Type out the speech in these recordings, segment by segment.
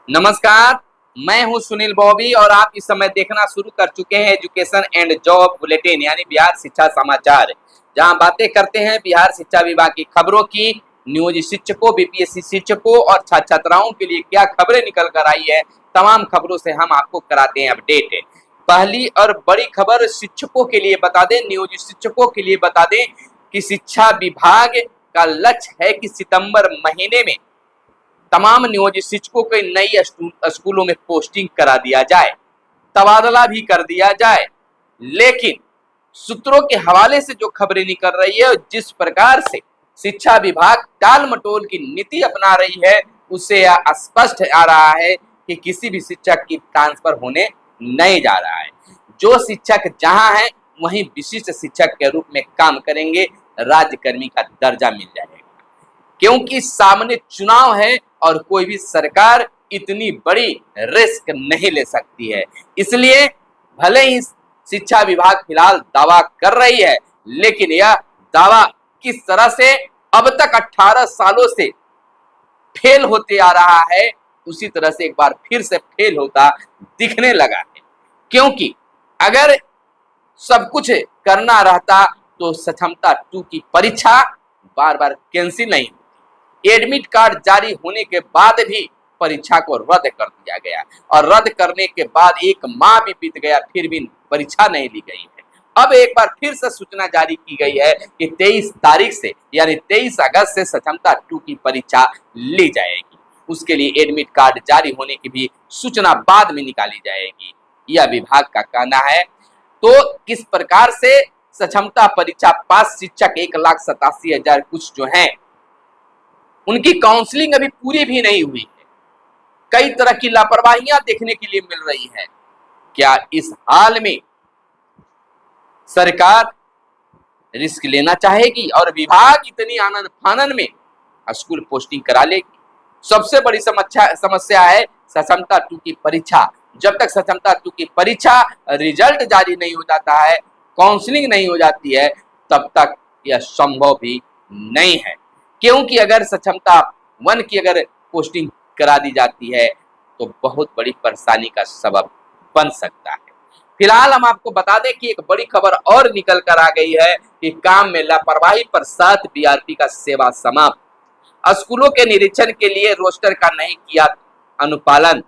नमस्कार। मैं हूं सुनील बॉबी और आप इस समय देखना शुरू कर चुके हैं एजुकेशन एंड जॉब बुलेटिन यानी बिहार शिक्षा समाचार, जहां बातें करते हैं बिहार शिक्षा विभाग की खबरों की। नियोजित शिक्षकों, बीपीएससी शिक्षकों और छात्र छात्राओं के लिए क्या खबरें निकल कर आई है, तमाम खबरों से हम आपको कराते हैं अपडेट। पहली और बड़ी खबर शिक्षकों के लिए बता दें, नियोजित शिक्षकों के लिए बता दें कि शिक्षा विभाग का लक्ष्य है कि सितंबर महीने में तमाम नियोजित शिक्षकों को नई स्कूलों में पोस्टिंग करा दिया जाए, तबादला भी कर दिया जाए। लेकिन सूत्रों के हवाले से जो खबरें निकल रही है, जिस प्रकार से शिक्षा विभाग टाल मटोल की नीति अपना रही है, उससे यह स्पष्ट आ रहा है कि किसी भी शिक्षक की ट्रांसफर होने नहीं जा रहा है। जो शिक्षक जहां है वहीं विशिष्ट शिक्षक के रूप में काम करेंगे, राज्यकर्मी का दर्जा मिल जाएगा। क्योंकि सामने चुनाव है और कोई भी सरकार इतनी बड़ी रिस्क नहीं ले सकती है। इसलिए भले ही शिक्षा विभाग फिलहाल दावा कर रही है, लेकिन यह दावा किस तरह से अब तक 18 सालों से फेल होते आ रहा है, उसी तरह से एक बार फिर से फेल होता दिखने लगा है। क्योंकि अगर सब कुछ करना रहता तो सक्षमता 2 की परीक्षा बार बार कैंसिल नहीं, एडमिट कार्ड जारी होने के बाद भी परीक्षा को रद्द कर दिया गया और रद्द करने के बाद 1 माह भी बीत गया, फिर भी परीक्षा नहीं ली गई है। अब एक बार फिर से सूचना जारी की गई है कि 23 तारीख से यानी 23 अगस्त से सक्षमता 2 की परीक्षा ली जाएगी। उसके लिए एडमिट कार्ड जारी होने की भी सूचना बाद में निकाली जाएगी, यह विभाग का कहना है। तो किस प्रकार से सक्षमता परीक्षा पास शिक्षक 1,87,000 कुछ जो हैं, उनकी काउंसलिंग अभी पूरी भी नहीं हुई है। कई तरह की लापरवाहियां देखने के लिए मिल रही है। क्या इस हाल में सरकार रिस्क लेना चाहेगी और विभाग इतनी आनंद फानन में स्कूल पोस्टिंग करा लेगी? सबसे बड़ी समस्या है सक्षमता 2 की परीक्षा। जब तक सक्षमता 2 की परीक्षा रिजल्ट जारी नहीं हो जाता है, काउंसलिंग नहीं हो जाती है, तब तक यह संभव भी नहीं है। क्योंकि अगर सक्षमता 1 की अगर पोस्टिंग करा दी जाती है तो बहुत बड़ी परेशानी का सबब बन सकता है। फिलहाल हम आपको बता दें कि एक बड़ी खबर और निकल कर आ गई है कि काम में लापरवाही पर 7 बीआरपी का सेवा समाप्त। स्कूलों के निरीक्षण के लिए रोस्टर का नहीं किया अनुपालन।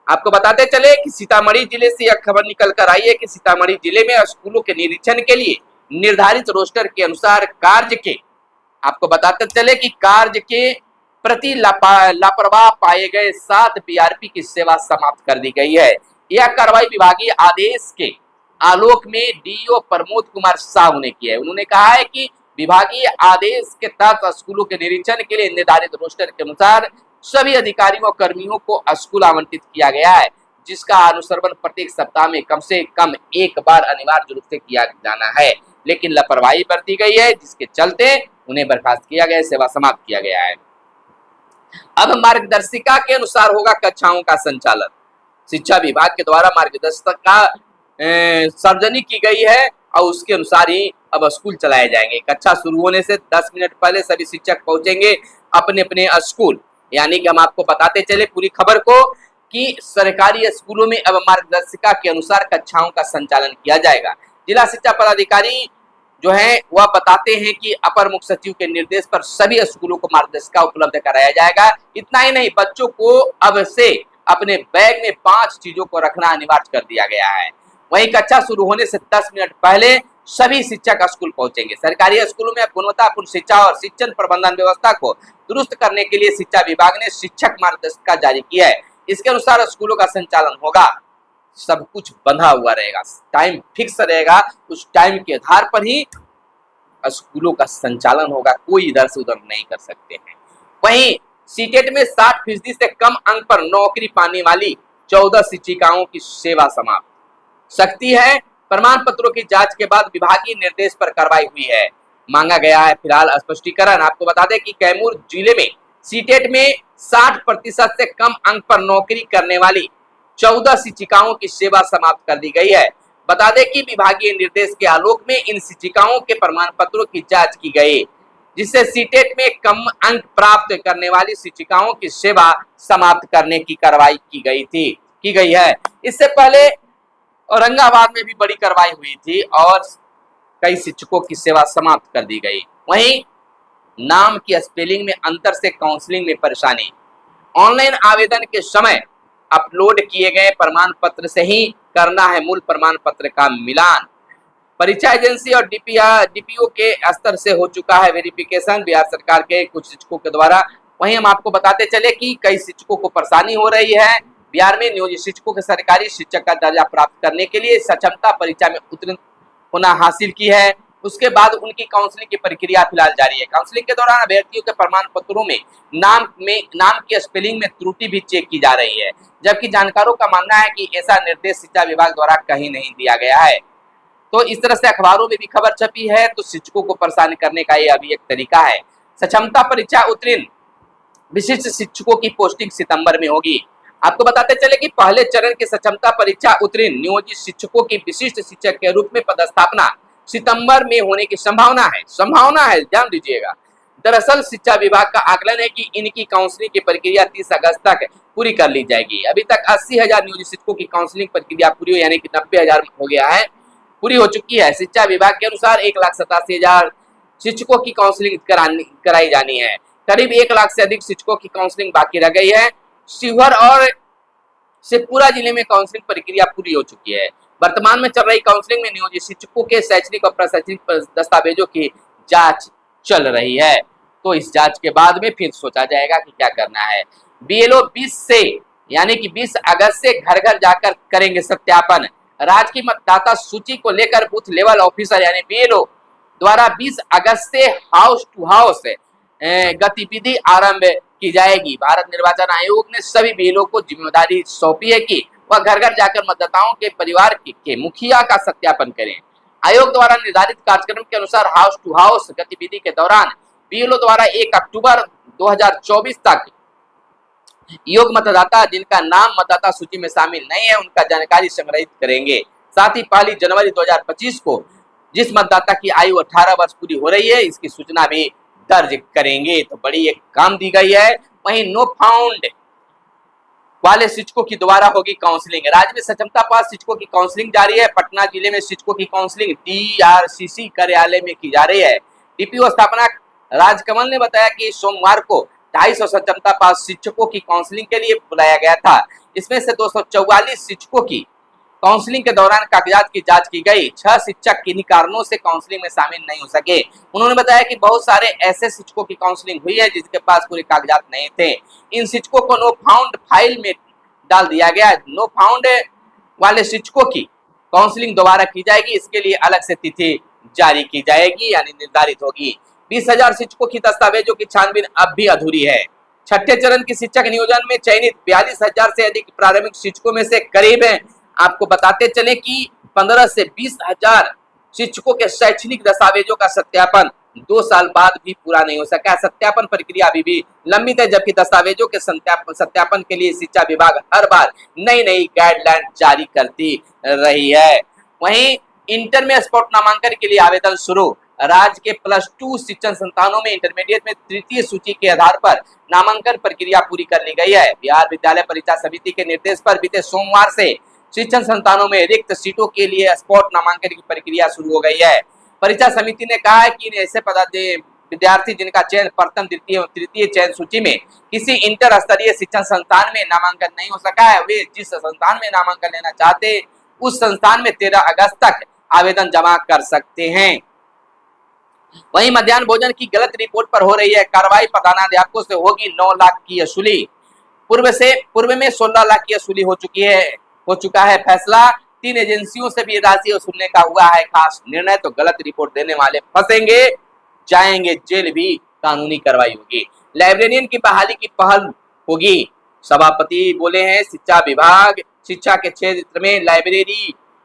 आपको बताते चले कि सीतामढ़ी जिले से यह खबर निकल कर आई है कि सीतामढ़ी जिले में स्कूलों के निरीक्षण के लिए निर्धारित रोस्टर के अनुसार कार्य के आपको बताते चले कि कार्य के प्रति लापरवाह पाए गए 7 बीआरपी की सेवा समाप्त कर दी गई है। यह कार्रवाई विभागीय आदेश के आलोक में डीईओ प्रमोद कुमार साहू ने की है। उन्होंने कहा है कि विभागीय आदेश के तहत स्कूलों के निरीक्षण के लिए निर्धारित रोस्टर के अनुसार सभी अधिकारियों और कर्मियों को स्कूल आवंटित किया गया है, जिसका अनुसरण प्रत्येक सप्ताह में कम से कम एक बार अनिवार्य रूप से किया जाना है। लेकिन लापरवाही बरती गई है, जिसके चलते उन्हें बर्खास्त किया गया, सेवा समाप्त किया गया है। अब मार्गदर्शिका के अनुसार होगा कक्षाओं का संचालन। शिक्षा विभाग के द्वारा मार्गदर्शिका सार्वजनिक की गई है और उसके अनुसार ही अब स्कूल चलाए जाएंगे। कक्षा शुरू होने से 10 मिनट पहले सभी शिक्षक पहुंचेंगे अपने अपने स्कूल। यानी कि हम आपको बताते चले पूरी खबर को कि सरकारी स्कूलों में अब मार्गदर्शिका के अनुसार कक्षाओं का संचालन किया जाएगा। जिला शिक्षा पदाधिकारी जो है वह बताते हैं कि अपर मुख्य सचिव के निर्देश पर सभी स्कूलों को मार्गदर्शिका उपलब्ध कराया जाएगा। इतना ही नहीं, बच्चों को अब से अपने बैग में 5 चीजों को रखना अनिवार्य कर दिया गया है। वहीं कक्षा शुरू होने से 10 मिनट पहले सभी शिक्षक स्कूल पहुंचेंगे। सरकारी स्कूलों में गुणवत्तापूर्ण शिक्षा और शिक्षण प्रबंधन व्यवस्था को दुरुस्त करने के लिए शिक्षा विभाग ने शिक्षक मार्गदर्शिका जारी की है। इसके अनुसार स्कूलों का संचालन होगा। सब कुछ बंधा हुआ रहेगा, टाइम फिक्स रहेगा, उस टाइम के आधार पर ही स्कूलों का संचालन होगा, कोई इधर से उधर नहीं कर सकते हैं। वहीं सीटेट में 60% से कम अंक पर नौकरी पाने वाली 14 शिक्षिकाओं की सेवा समाप्त। सख्ती है, प्रमाण पत्रों की जांच के बाद विभागीय निर्देश पर कार्रवाई हुई है, मांगा गया है फिलहाल स्पष्टीकरण। आपको बता दें कि कैमूर जिले में सीटेट में 60% से कम अंक पर नौकरी करने वाली 14 शिक्षिकाओं की सेवा समाप्त कर दी गई है। बता दें कि विभागीय निर्देश के आलोक में इन शिक्षिकाओं के प्रमाण पत्रों की जांच की गई। जिससे सीटेट में कम अंक प्राप्त करने वाली शिक्षिकाओं की सेवा समाप्त करने की कार्रवाई की गई है। इससे पहले औरंगाबाद में भी बड़ी कार्रवाई हुई थी और कई शिक्षकों की सेवा समाप्त कर दी गई। वहीं नाम की स्पेलिंग में अंतर से काउंसलिंग में परेशानी। ऑनलाइन आवेदन के समय अपलोड किए गए प्रमाण पत्र से ही करना है मूल प्रमाण पत्र का मिलान। परीक्षा एजेंसी और डीपीओ के स्तर से हो चुका है वेरिफिकेशन बिहार सरकार के कुछ शिक्षकों के द्वारा। वहीं हम आपको बताते चले कि कई शिक्षकों को परेशानी हो रही है। बिहार में नियोजित शिक्षकों के सरकारी शिक्षक का दर्जा प्राप्त करने के लिए सक्षमता परीक्षा में उत्तीर्ण होना हासिल की है। उसके बाद उनकी काउंसलिंग की प्रक्रिया फिलहाल जारी है। काउंसलिंग के दौरान अभ्यर्थियों के प्रमाण पत्रों में नाम की स्पेलिंग में त्रुटि भी चेक की जा रही है, जबकि जानकारों का मानना है कि ऐसा निर्देश शिक्षा विभाग द्वारा कहीं नहीं दिया गया है। तो इस तरह से अखबारों में भी खबर छपी है, तो शिक्षकों को परेशान करने का ये अभी एक तरीका है। सक्षमता परीक्षा उत्तीर्ण विशिष्ट शिक्षकों की पोस्टिंग सितंबर में होगी। आपको बताते चले कि पहले चरण की सक्षमता परीक्षा उत्तीर्ण नियोजित शिक्षकों की विशिष्ट शिक्षक के रूप में पदस्थापना सितंबर में होने की संभावना है, ध्यान दीजिएगा। दरअसल शिक्षा विभाग का आकलन है कि इनकी काउंसलिंग की प्रक्रिया 30 अगस्त तक पूरी कर ली जाएगी। अभी तक 80,000 नियोजित शिक्षकों की काउंसलिंग प्रक्रिया पूरी हुई, यानी कि 90,000 हो गया है, पूरी हो चुकी है। शिक्षा विभाग के अनुसार 1,87,000 शिक्षकों की काउंसलिंग कराई जानी है। करीब 1 लाख से अधिक शिक्षकों की काउंसलिंग बाकी रह गई है। शिवहर और शेखपुरा जिले में काउंसलिंग प्रक्रिया पूरी हो चुकी है। वर्तमान में चल रही काउंसलिंग में नियोजित शिक्षकों के शैक्षणिक और प्रशैक्षणिक दस्तावेजों की जांच चल रही है। तो इस जांच के बाद में फिर सोचा जाएगा कि क्या करना है। बीएलओ 20 से यानी कि 20 अगस्त से घर घर जाकर करेंगे सत्यापन। राज्य की मतदाता सूची को लेकर बूथ लेवल ऑफिसर यानी बीएलओ द्वारा 20 अगस्त से हाउस टू हाउस गतिविधि आरंभ की जाएगी। भारत निर्वाचन आयोग ने सभी बीएलओ को जिम्मेदारी सौंपी है कि वह घर घर जाकर मतदाताओं के परिवार के मुखिया का सत्यापन करें। आयोग द्वारा निर्धारित कार्यक्रम के अनुसार हाउस टू हाउस गतिविधि के दौरान बीएलओ द्वारा 1 अक्टूबर 2024 तक योग्य मतदाता जिनका नाम मतदाता सूची में शामिल नहीं है उनका जानकारी संग्रहित करेंगे। साथ ही 1 जनवरी 2025 को जिस मतदाता की आयु 18 वर्ष पूरी हो रही है इसकी सूचना भी दर्ज करेंगे। तो बड़ी एक काम दी गई है। वहीं नो फाउंड वाले शिक्षकों की दोबारा होगी काउंसलिंग। राज्य में सक्षमता पास शिक्षकों की काउंसलिंग जारी है। पटना जिले में शिक्षकों की काउंसलिंग डीआरसीसी कार्यालय में की जा रही है। डीपीओ स्थापना राजकमल ने बताया कि सोमवार को 250 सक्षमता पास शिक्षकों की काउंसलिंग के लिए बुलाया गया था। इसमें से 244 शिक्षकों की काउंसलिंग के दौरान कागजात की जांच की गई। 6 शिक्षक किन्हीं कारणों से काउंसलिंग में शामिल नहीं हो सके। उन्होंने बताया कि बहुत सारे ऐसे शिक्षकों की काउंसलिंग हुई है जिसके पास पूरे कागजात नहीं थे। इन शिक्षकों को नो फाउंड फाइल में डाल दिया गया। नो फाउंड वाले शिक्षकों की काउंसलिंग दोबारा की जाएगी। इसके लिए अलग से तिथि जारी की जाएगी यानी निर्धारित होगी। 20,000 शिक्षकों की दस्तावेजों की छानबीन अब भी अधूरी है। छठे चरण की शिक्षक नियोजन में चयनित 42,000 से अधिक प्रारंभिक शिक्षकों में से करीब आपको बताते चले कि 15 से 20,000 शिक्षकों के शैक्षणिक दस्तावेजों का सत्यापन 2 साल बाद भी पूरा नहीं हो सका। सत्यापन प्रक्रिया अभी भी लंबित है, जबकि दस्तावेजों के सत्यापन के लिए शिक्षा विभाग हर बार नई नई गाइडलाइन जारी करती रही है। वहीं इंटर में स्पॉट नामांकन के लिए आवेदन शुरू। राज्य के +2 शिक्षण संस्थानों में इंटरमीडिएट में तृतीय सूची के आधार पर नामांकन प्रक्रिया पूरी कर ली गई है। बिहार विद्यालय परीक्षा समिति के निर्देश पर बीते सोमवार से शिक्षण संस्थानों में रिक्त सीटों के लिए स्पॉट नामांकन की प्रक्रिया शुरू हो गई है। परीक्षा समिति ने कहा है कि ऐसे विद्यार्थी जिनका चयन प्रथम द्वितीय तृतीय चयन सूची में किसी इंटर स्तरीय शिक्षण संस्थान में नामांकन नहीं हो सका है, वे जिस संस्थान में नामांकन लेना चाहते उस संस्थान में 13 अगस्त तक आवेदन जमा कर सकते हैं। वहीं मध्याह्न भोजन की गलत रिपोर्ट पर हो रही है कार्रवाई। प्रधानाध्यापकों से होगी 9 लाख की वसूली। पूर्व में 16 लाख की वसूली हो चुका है फैसला। 3 एजेंसियों से भी राशि वसूलने का हुआ है खास निर्णय। तो गलत रिपोर्ट देने वाले फंसेंगे, जाएंगे जेल, भी कानूनी कार्रवाई होगी। लाइब्रेरियन की बहाली की पहल होगी, सभापति बोले हैं। शिक्षा विभाग शिक्षा के क्षेत्र में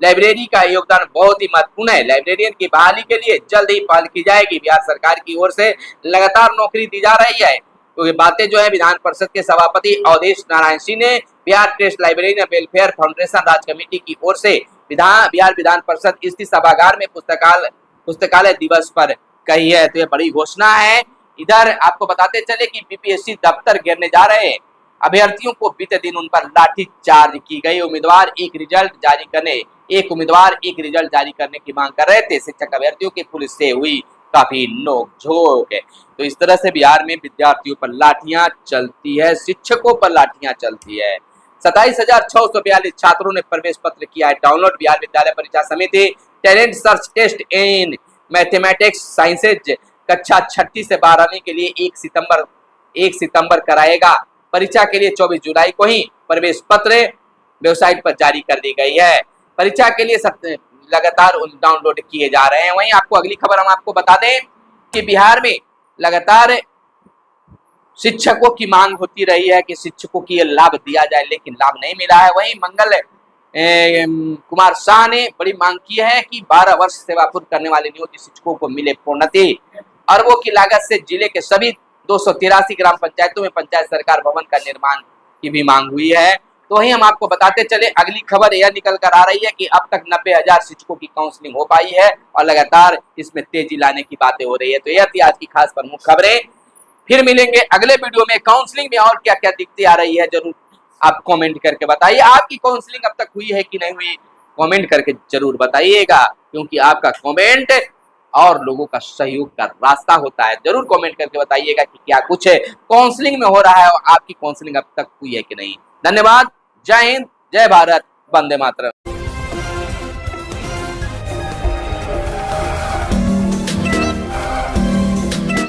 लाइब्रेरी का योगदान बहुत ही महत्वपूर्ण है। लाइब्रेरियन की बहाली के लिए जल्द ही पहल की जाएगी। बिहार सरकार की ओर से लगातार नौकरी दी जा रही है। तो ये बातें जो है विधान परिषद के सभापति अवधेश नारायण सिंह ने Bihar test librarian welfare foundation राज्य कमेटी की ओर से बिहार विधान परिषद स्थित सभागार में पुस्तकालय दिवस पर कही है, तो ये बड़ी घोषणा है। इधर आपको बताते चले कि बीपीएससी दफ्तर घेरने जा रहे हैं अभ्यर्थियों को, बीते दिन उन पर लाठीचार्ज की गई। एक उम्मीदवार एक रिजल्ट जारी करने की मांग कर रहे थे। शिक्षक अभ्यर्थियों की पुलिस से हुई काफी नोकझोंक। तो इस तरह से बिहार में विद्यार्थियों पर लाठियां चलती है, शिक्षकों पर लाठियां चलती है। 27,642 छात्रों ने प्रवेश पत्र किया है डाउनलोड। बिहार विद्यालय परीक्षा समिति talent search test in mathematics sciences कक्षा 6 से 12वीं के लिए 1 सितंबर कराएगा। परीक्षा के लिए 24 जुलाई को ही प्रवेश पत्र वेबसाइट पर जारी कर दी गई है। परीक्षा के लिए लगातार डाउनलोड किए जा रहे हैं। वहीं आपको अगली खबर हम आपको बता दें कि बिहार में लगातार शिक्षकों की मांग होती रही है कि शिक्षकों की लाभ दिया जाए, लेकिन लाभ नहीं मिला है। वहीं मंगल कुमार शाह ने बड़ी मांग की है कि 12 वर्ष सेवा पूर्ण करने वाले नियोजित शिक्षकों को मिले प्रोन्नति। अरबों की लागत से जिले के सभी 283 ग्राम पंचायतों में पंचायत सरकार भवन का निर्माण की भी मांग हुई है। तो वहीं हम आपको बताते चले अगली खबर यह निकल कर आ रही है कि अब तक 90,000 शिक्षकों की काउंसलिंग हो पाई है और लगातार इसमें तेजी लाने की बातें हो रही है। तो यह थी आज की खास प्रमुख खबरें। फिर मिलेंगे अगले वीडियो में। काउंसलिंग में और क्या क्या दिक्कतें आ रही है जरूर आप कमेंट करके बताइए। आपकी काउंसलिंग अब तक हुई है कि नहीं हुई, कमेंट करके जरूर बताइएगा, क्योंकि आपका कमेंट और लोगों का सहयोग का रास्ता होता है। जरूर कमेंट करके बताइएगा कि क्या कुछ काउंसलिंग में हो रहा है और आपकी काउंसलिंग अब तक हुई है कि नहीं। धन्यवाद। जय हिंद, जय भारत, वंदे मातरम।